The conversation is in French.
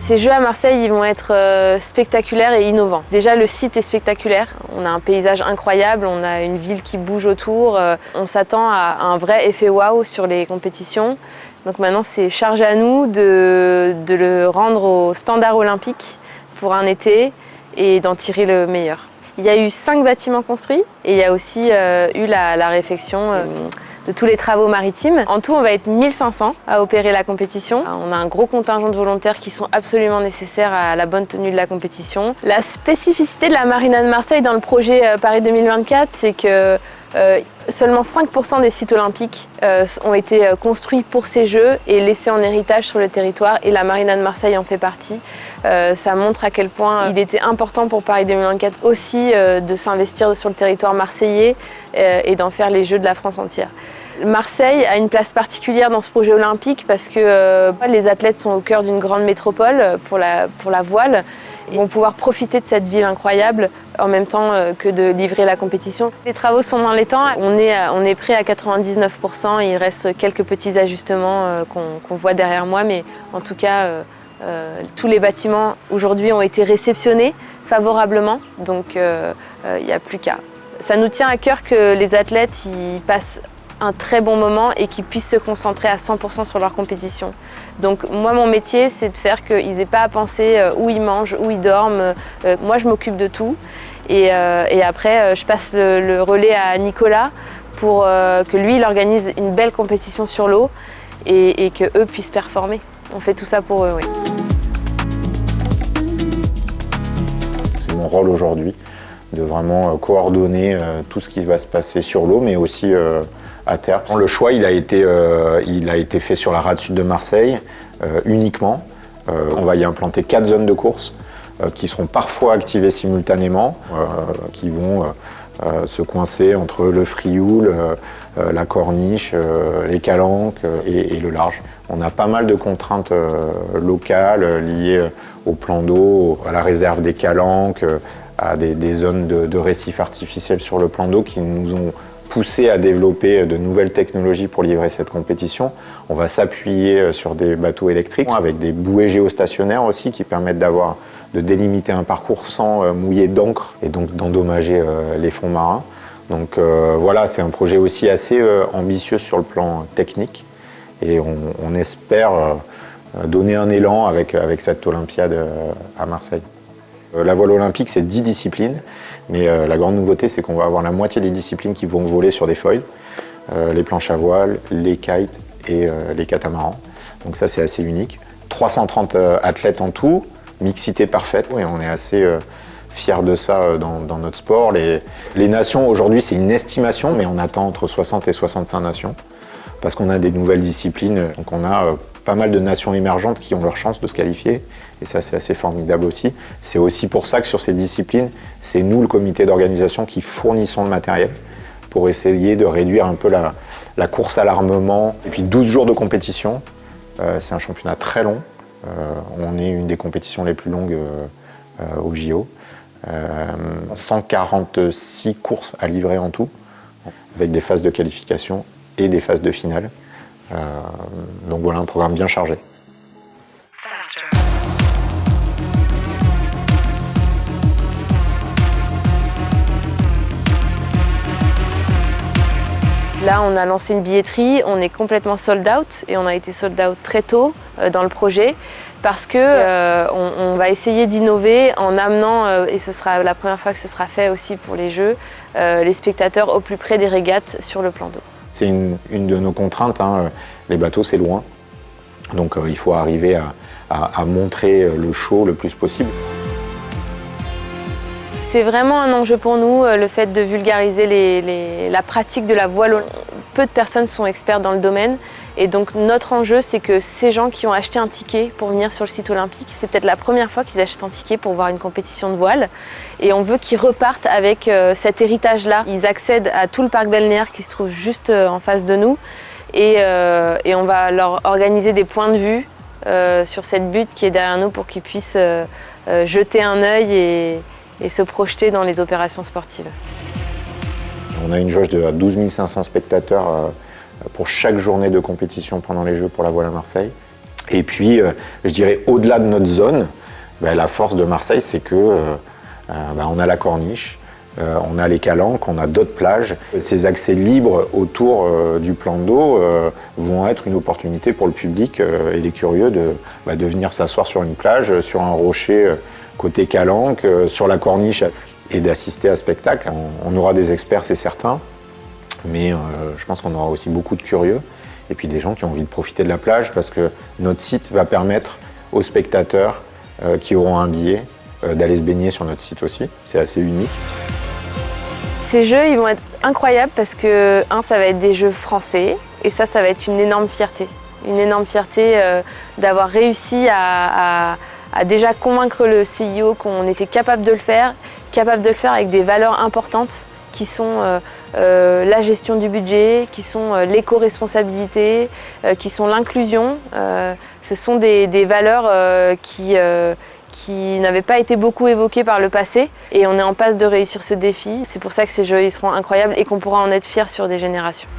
Ces Jeux à Marseille, ils vont être spectaculaires et innovants. Déjà, le site est spectaculaire. On a un paysage incroyable, on a une ville qui bouge autour. On s'attend à un vrai effet waouh sur les compétitions. Donc maintenant, c'est charge à nous de le rendre au standard olympique pour un été et d'en tirer le meilleur. Il y a eu 5 bâtiments construits et il y a aussi eu la réfection de tous les travaux maritimes. En tout, on va être 1500 à opérer la compétition. On a un gros contingent de volontaires qui sont absolument nécessaires à la bonne tenue de la compétition. La spécificité de la Marina de Marseille dans le projet Paris 2024, c'est que seulement 5% des sites olympiques ont été construits pour ces Jeux et laissés en héritage sur le territoire, et la Marina de Marseille en fait partie. Ça montre à quel point il était important pour Paris 2024 aussi de s'investir sur le territoire marseillais et d'en faire les Jeux de la France entière. Marseille a une place particulière dans ce projet olympique parce que les athlètes sont au cœur d'une grande métropole pour la voile. Ils vont pouvoir profiter de cette ville incroyable en même temps que de livrer la compétition. Les travaux sont dans les temps, on est prêt à 99%, il reste quelques petits ajustements qu'on voit derrière moi, mais en tout cas, tous les bâtiments aujourd'hui ont été réceptionnés favorablement, donc il n'y a plus qu'à. Ça nous tient à cœur que les athlètes y passent un très bon moment et qu'ils puissent se concentrer à 100% sur leur compétition. Donc moi, mon métier, c'est de faire qu'ils n'aient pas à penser où ils mangent, où ils dorment. Moi, je m'occupe de tout. Et après, je passe le relais à Nicolas pour que lui, il organise une belle compétition sur l'eau et qu'eux puissent performer. On fait tout ça pour eux, oui. C'est mon rôle aujourd'hui de vraiment coordonner tout ce qui va se passer sur l'eau, mais aussi à terre. Le choix, il a été fait sur la rade sud de Marseille uniquement. On va y implanter 4 zones de course qui seront parfois activées simultanément, qui vont se coincer entre le frioul, la corniche, les calanques et le large. On a pas mal de contraintes locales liées au plan d'eau, à la réserve des calanques, à des zones de récifs artificiels sur le plan d'eau qui nous ont poussé à développer de nouvelles technologies pour livrer cette compétition. On va s'appuyer sur des bateaux électriques avec des bouées géostationnaires aussi qui permettent de délimiter un parcours sans mouiller d'encre et donc d'endommager les fonds marins. Donc voilà, c'est un projet aussi assez ambitieux sur le plan technique et on espère donner un élan avec cette Olympiade à Marseille. La voile olympique, c'est 10 disciplines, mais la grande nouveauté, c'est qu'on va avoir la moitié des disciplines qui vont voler sur des foils, les planches à voile, les kites et les catamarans. Donc ça, c'est assez unique. 330 athlètes en tout, mixité parfaite, et on est assez fiers de ça dans notre sport. Les nations, aujourd'hui, c'est une estimation, mais on attend entre 60 et 65 nations, parce qu'on a des nouvelles disciplines, donc on a pas mal de nations émergentes qui ont leur chance de se qualifier, et ça c'est assez formidable aussi. C'est aussi pour ça que sur ces disciplines, c'est nous, le comité d'organisation, qui fournissons le matériel pour essayer de réduire un peu la course à l'armement. Et puis 12 jours de compétition, c'est un championnat très long. On est une des compétitions les plus longues au JO. 146 courses à livrer en tout, avec des phases de qualification et des phases de finale. Donc voilà, un programme bien chargé. Là, on a lancé une billetterie, on est complètement sold out et on a été sold out très tôt dans le projet parce que on va essayer d'innover en amenant, et ce sera la première fois que ce sera fait aussi pour les Jeux, les spectateurs au plus près des régates sur le plan d'eau. C'est une de nos contraintes, hein. Les bateaux, c'est loin, donc il faut arriver à montrer le show le plus possible. C'est vraiment un enjeu pour nous, le fait de vulgariser la pratique de la voile. Peu de personnes sont expertes dans le domaine et donc notre enjeu, c'est que ces gens qui ont acheté un ticket pour venir sur le site olympique, c'est peut-être la première fois qu'ils achètent un ticket pour voir une compétition de voile et on veut qu'ils repartent avec cet héritage-là. Ils accèdent à tout le parc balnéaire qui se trouve juste en face de nous et on va leur organiser des points de vue sur cette butte qui est derrière nous pour qu'ils puissent jeter un œil et se projeter dans les opérations sportives. On a une jauge de 12 500 spectateurs pour chaque journée de compétition pendant les Jeux pour la voile à Marseille. Et puis, je dirais, au-delà de notre zone, la force de Marseille, c'est que on a la Corniche, on a les Calanques, on a d'autres plages. Ces accès libres autour du plan d'eau vont être une opportunité pour le public et les curieux de venir s'asseoir sur une plage, sur un rocher côté Calanques, sur la Corniche et d'assister à ce spectacle. On aura des experts, c'est certain, mais je pense qu'on aura aussi beaucoup de curieux et puis des gens qui ont envie de profiter de la plage parce que notre site va permettre aux spectateurs qui auront un billet d'aller se baigner sur notre site aussi. C'est assez unique. Ces jeux, ils vont être incroyables parce que, ça va être des jeux français et ça va être une énorme fierté. Une énorme fierté d'avoir réussi à déjà convaincre le CIO qu'on était capable de le faire avec des valeurs importantes qui sont la gestion du budget, qui sont l'éco-responsabilité, qui sont l'inclusion. Ce sont des valeurs qui n'avaient pas été beaucoup évoquées par le passé et on est en passe de réussir ce défi. C'est pour ça que ces jeux ils seront incroyables et qu'on pourra en être fiers sur des générations.